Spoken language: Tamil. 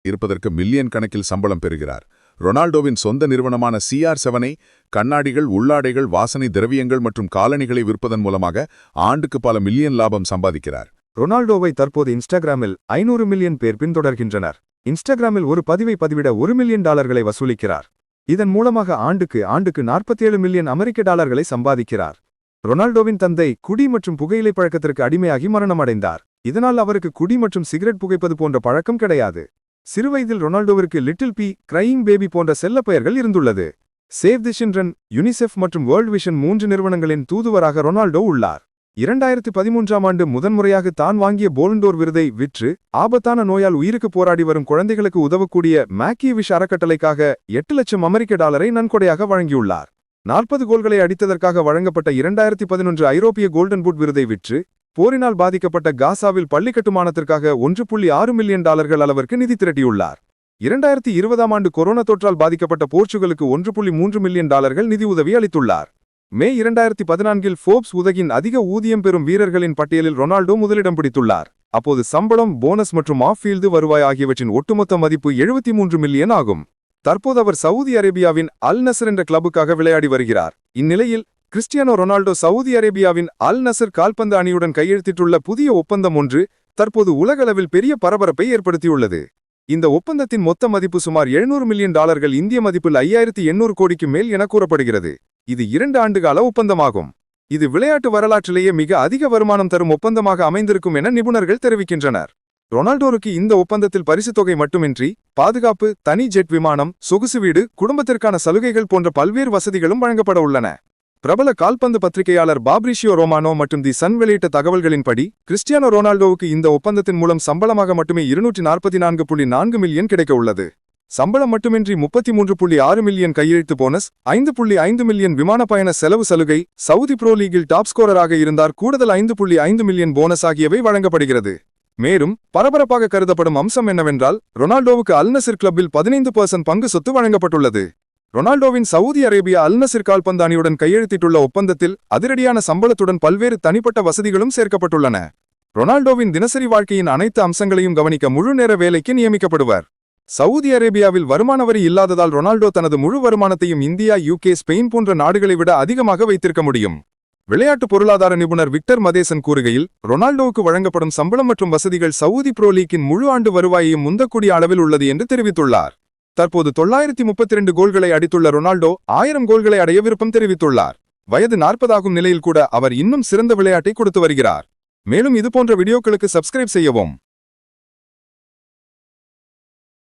இருப்பதற்கு மில்லியன் கணக்கில் சம்பளம் பெறுகிறார். ரொனால்டோவின் சொந்த நிறுவனமான CR7 கண்ணாடிகள், உள்ளாடைகள், வாசனை திரவியங்கள் மற்றும் காலணிகளை விற்பதன் மூலமாக ஆண்டுக்கு பல மில்லியன் லாபம் சம்பாதிக்கிறார். ரொனால்டோவை தற்போது இன்ஸ்டாகிராமில் 500 மில்லியன் பேர் பின்தொடர்கின்றனர். இன்ஸ்டாகிராமில் ஒரு பதிவை பதிவிட $1 மில்லியன் வசூலிக்கிறார். இதன் மூலமாக ஆண்டுக்கு 47 மில்லியன் அமெரிக்க டாலர்களை சம்பாதிக்கிறார். ரொனால்டோவின் தந்தை குடி மற்றும் புகையிலை பழக்கத்திற்கு அடிமையாகி மரணமடைந்தார். இதனால் அவருக்கு குடி மற்றும் சிகரெட் புகைப்பது போன்ற பழக்கம் கிடையாது. சிறுவயதில் ரொனால்டோவிற்கு லிட்டில் பி, கிரையிங் பேபி போன்ற செல்ல பெயர்கள் இருந்துள்ளது. சேவ் தி சில்ட்ரன், யுனிசெஃப் மற்றும் வேர்ல்ட் விஷன் 3 நிறுவனங்களின் தூதுவராக ரொனால்டோ உள்ளார். 2013ஆம் ஆண்டு முதன்முறையாக தான் வாங்கிய போலண்டோர் விருதை விற்று ஆபத்தான நோயால் உயிருக்கு போராடி வரும் குழந்தைகளுக்கு உதவக்கூடிய மேக்கி விஷ் அறக்கட்டளைக்காக $8 லட்சம் நன்கொடையாக வழங்கியுள்ளார். 40 கோல்களை அடித்ததற்காக வழங்கப்பட்ட 2011 ஐரோப்பிய கோல்டன் பூட் விருதை விற்று போரினால் பாதிக்கப்பட்ட காசாவில் பள்ளி கட்டுமானத்திற்காக $1.6 மில்லியன் அளவிற்கு நிதி திரட்டியுள்ளார். 2020ஆம் ஆண்டு கொரோனா தொற்றால் பாதிக்கப்பட்ட போர்ச்சுகலுக்கு $1.3 மில்லியன் நிதி உதவி அளித்துள்ளார். மே 2014இல் ஃபோர்ப்ஸ் உலகின் அதிக ஊதியம் பெறும் வீரர்களின் பட்டியலில் ரொனால்டோ முதலிடம் பிடித்துள்ளார். அப்போது சம்பளம், போனஸ் மற்றும் ஆஃப் ஃபீல்டு வருவாய் ஆகியவற்றின் ஒட்டுமொத்த மதிப்பு 73 மில்லியன் ஆகும். தற்போது அவர் சவுதி அரேபியாவின் அல் நசர் என்ற கிளப்புக்காக விளையாடி வருகிறார். இந்நிலையில் கிறிஸ்டியானோ ரொனால்டோ சவுதி அரேபியாவின் அல் நசர் கால்பந்து அணியுடன் கையெழுத்திட்டுள்ள புதிய ஒப்பந்தம் ஒன்று தற்போது உலகளவில் பெரிய பரபரப்பை ஏற்படுத்தியுள்ளது. இந்த ஒப்பந்தத்தின் மொத்த மதிப்பு சுமார் $700 மில்லியன், இந்திய மதிப்பில் 5800 கோடிக்கு மேல் என கூறப்படுகிறது. இது 2 ஆண்டுகால ஒப்பந்தமாகும். இது விளையாட்டு வரலாற்றிலேயே மிக அதிக வருமானம் தரும் ஒப்பந்தமாக அமைந்திருக்கும் என நிபுணர்கள் தெரிவிக்கின்றனர். ரொனால்டோருக்கு இந்த ஒப்பந்தத்தில் பரிசு தொகை மட்டுமின்றி பாதுகாப்பு, தனி ஜெட் விமானம், சொகுசு வீடு, குடும்பத்திற்கான சலுகைகள் போன்ற பல்வேறு வசதிகளும் வழங்கப்பட உள்ளன. பிரபல கால்பந்து பத்திரிகையாளர் பாப்ரிஷியோ ரோமானோ மற்றும் தி சன் வெளியிட்ட தகவல்களின்படி கிறிஸ்டியானோ ரொனால்டோவுக்கு இந்த ஒப்பந்தத்தின் மூலம் சம்பளமாக மட்டுமே $244.4 மில்லியன் கிடைக்க உள்ளது. சம்பளம் மட்டுமின்றி $33.6 மில்லியன் கையெழுத்து போனஸ், $5.5 மில்லியன் விமான பயண செலவு சலுகை, சவுதி ப்ரோ லீகில் டாப் ஸ்கோரராக இருந்தார் கூடுதல் $5.5 மில்லியன் போனஸ் ஆகியவை வழங்கப்படுகிறது. மேலும் பரபரப்பாக கருதப்படும் அம்சம் என்னவென்றால் ரொனால்டோவுக்கு அல் நசர் கிளப்பில் 15% பங்கு சொத்து வழங்கப்பட்டுள்ளது. ரொனால்டோவின் சவுதி அரேபியா அல் நசர் கால்பந்து அணியுடன் கையெழுத்திட்டுள்ள ஒப்பந்தத்தில் அதிரடியான சம்பளத்துடன் பல்வேறு தனிப்பட்ட வசதிகளும் சேர்க்கப்பட்டுள்ளன. ரொனால்டோவின் தினசரி வாழ்க்கையின் அனைத்து அம்சங்களையும் கவனிக்க முழு நேர வேலைக்கு நியமிக்கப்படுவார். சவுதி அரேபியாவில் வருமான வரி இல்லாததால் ரொனால்டோ தனது முழு வருமானத்தையும் இந்தியா, UK, ஸ்பெயின் போன்ற நாடுகளை விட அதிகமாக வைத்திருக்க முடியும். விளையாட்டு பொருளாதார நிபுணர் விக்டர் மதேசன் கூறுகையில், ரொனால்டோவுக்கு வழங்கப்படும் சம்பளம் மற்றும் வசதிகள் சவுதி ப்ரோ லீக்கின் முழு ஆண்டு வருவாயையும் முந்தக்கூடிய அளவில் உள்ளது என்று தெரிவித்துள்ளார். தற்போது 932 கோல்களை அடித்துள்ள ரொனால்டோ 1000 கோல்களை அடைய விருப்பம் தெரிவித்துள்ளார். வயது 40 ஆகும் நிலையில் கூட அவர் இன்னும் சிறந்த விளையாட்டை கொடுத்து வருகிறார். மேலும் இதுபோன்ற வீடியோக்களுக்கு சப்ஸ்கிரைப் செய்யவும்.